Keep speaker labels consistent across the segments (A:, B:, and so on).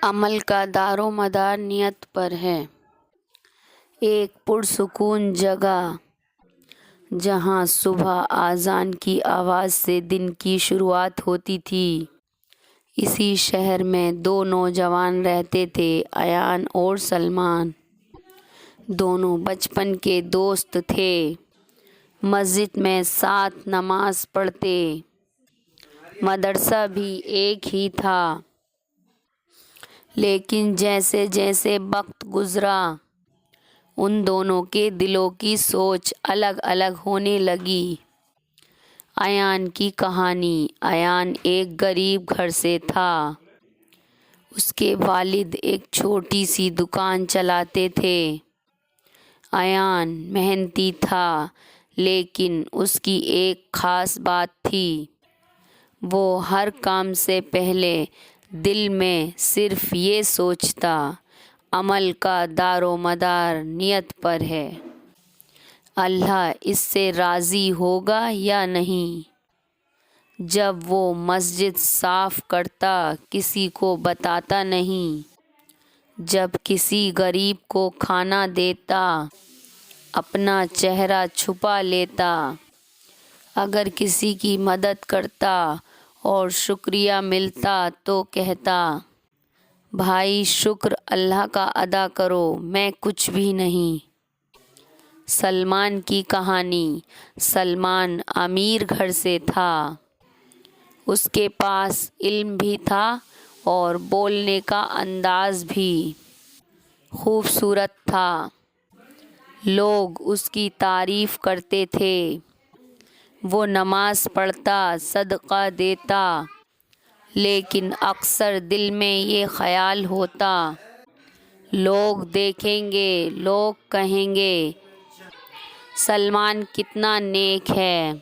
A: عمل کا دار و مدار نیت پر ہے۔ ایک پرسکون جگہ جہاں صبح اذان کی آواز سے دن کی شروعات ہوتی تھی، اسی شہر میں دو نوجوان رہتے تھے، ایان اور سلمان۔ دونوں بچپن کے دوست تھے، مسجد میں ساتھ نماز پڑھتے، مدرسہ بھی ایک ہی تھا۔ لیکن جیسے جیسے وقت گزرا، ان دونوں کے دلوں کی سوچ الگ الگ ہونے لگی۔ ایان کی کہانی۔ ایان ایک غریب گھر سے تھا۔ اس کے والد ایک چھوٹی سی دکان چلاتے تھے۔ ایان محنتی تھا، لیکن اس کی ایک خاص بات تھی، وہ ہر کام سے پہلے دل میں صرف یہ سوچتا، عمل کا دار و مدار نیت پر ہے، اللہ اس سے راضی ہوگا یا نہیں۔ جب وہ مسجد صاف کرتا، کسی کو بتاتا نہیں۔ جب کسی غریب کو کھانا دیتا، اپنا چہرہ چھپا لیتا۔ اگر کسی کی مدد کرتا اور شکریہ ملتا تو کہتا، بھائی شکر اللہ کا ادا کرو، میں کچھ بھی نہیں۔ سلمان کی کہانی۔ سلمان امیر گھر سے تھا۔ اس کے پاس علم بھی تھا اور بولنے کا انداز بھی خوبصورت تھا۔ لوگ اس کی تعریف کرتے تھے۔ وہ نماز پڑھتا، صدقہ دیتا، لیکن اکثر دل میں یہ خیال ہوتا، لوگ دیکھیں گے، لوگ کہیں گے، سلمان کتنا نیک ہے۔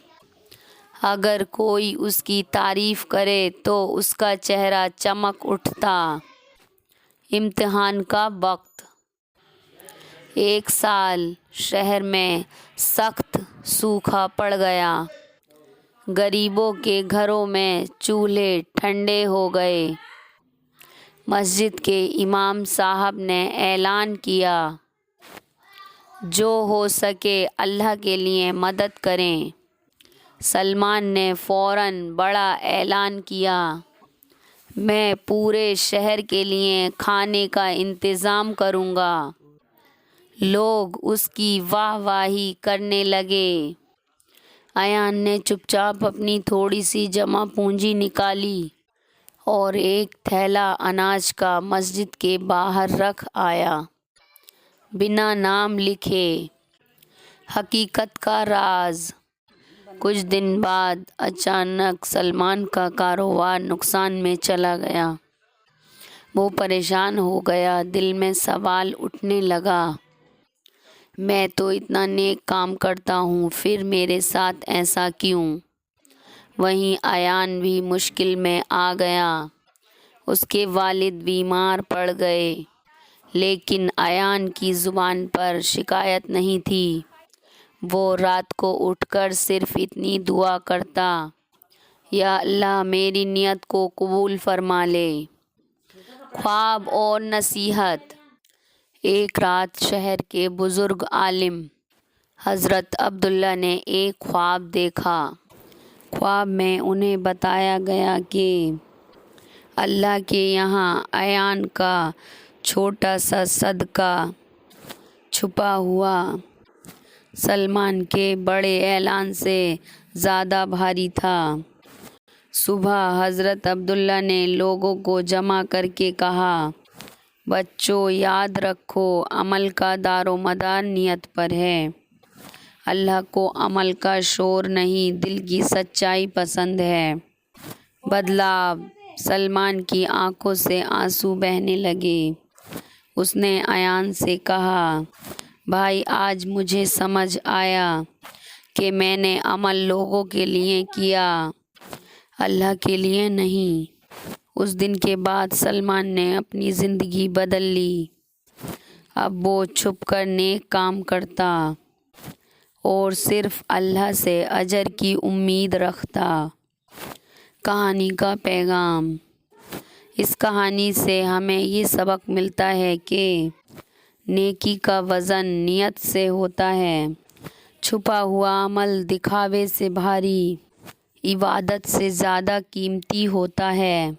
A: اگر کوئی اس کی تعریف کرے تو اس کا چہرہ چمک اٹھتا۔ امتحان کا وقت۔ ایک سال شہر میں سخت سوکھا پڑ گیا۔ غریبوں کے گھروں میں چولہے ٹھنڈے ہو گئے۔ مسجد کے امام صاحب نے اعلان کیا، جو ہو سکے اللہ کے لیے مدد کریں۔ سلمان نے فوراً بڑا اعلان کیا، میں پورے شہر کے لیے کھانے کا انتظام کروں گا۔ لوگ اس کی واہ واہی کرنے لگے۔ ایان نے چپ چاپ اپنی تھوڑی سی جمع پونجی نکالی اور ایک تھیلا اناج کا مسجد کے باہر رکھ آیا، بنا نام لکھے۔ حقیقت کا راز۔ کچھ دن بعد اچانک سلمان کا کاروبار نقصان میں چلا گیا۔ وہ پریشان ہو گیا، دل میں سوال اٹھنے لگا، میں تو اتنا نیک کام کرتا ہوں، پھر میرے ساتھ ایسا کیوں؟ وہیں ایان بھی مشکل میں آ گیا۔ اس کے والد بیمار پڑ گئے، لیکن ایان کی زبان پر شکایت نہیں تھی۔ وہ رات کو اٹھ کر صرف اتنی دعا کرتا، یا اللہ میری نیت کو قبول فرما لے۔ خواب اور نصیحت۔ ایک رات شہر کے بزرگ عالم حضرت عبداللہ نے ایک خواب دیکھا۔ خواب میں انہیں بتایا گیا کہ اللہ کے یہاں ایان کا چھوٹا سا صدقہ چھپا ہوا سلمان کے بڑے اعلان سے زیادہ بھاری تھا۔ صبح حضرت عبداللہ نے لوگوں کو جمع کر کے کہا، بچوں یاد رکھو، عمل کا دار و مدار نیت پر ہے۔ اللہ کو عمل کا شور نہیں، دل کی سچائی پسند ہے۔ بدلاؤ۔ سلمان کی آنکھوں سے آنسو بہنے لگے۔ اس نے ایان سے کہا، بھائی آج مجھے سمجھ آیا کہ میں نے عمل لوگوں کے لیے کیا، اللہ کے لیے نہیں۔ اس دن کے بعد سلمان نے اپنی زندگی بدل لی۔ اب وہ چھپ کر نیک کام کرتا اور صرف اللہ سے اجر کی امید رکھتا۔ کہانی کا پیغام۔ اس کہانی سے ہمیں یہ سبق ملتا ہے کہ نیکی کا وزن نیت سے ہوتا ہے۔ چھپا ہوا عمل دکھاوے سے بھاری، عبادت سے زیادہ قیمتی ہوتا ہے۔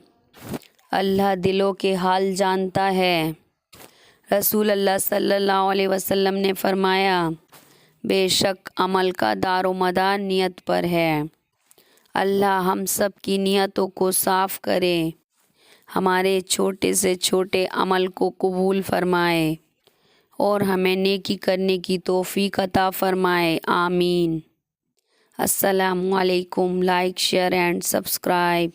A: اللہ دلوں کے حال جانتا ہے۔ رسول اللہ صلی اللہ علیہ وسلم نے فرمایا، بے شک عمل کا دار و مدار نیت پر ہے۔ اللہ ہم سب کی نیتوں کو صاف کرے، ہمارے چھوٹے سے چھوٹے عمل کو قبول فرمائے اور ہمیں نیکی کرنے کی توفیق عطا فرمائے، آمین۔ السلام علیکم۔ Like, share and subscribe.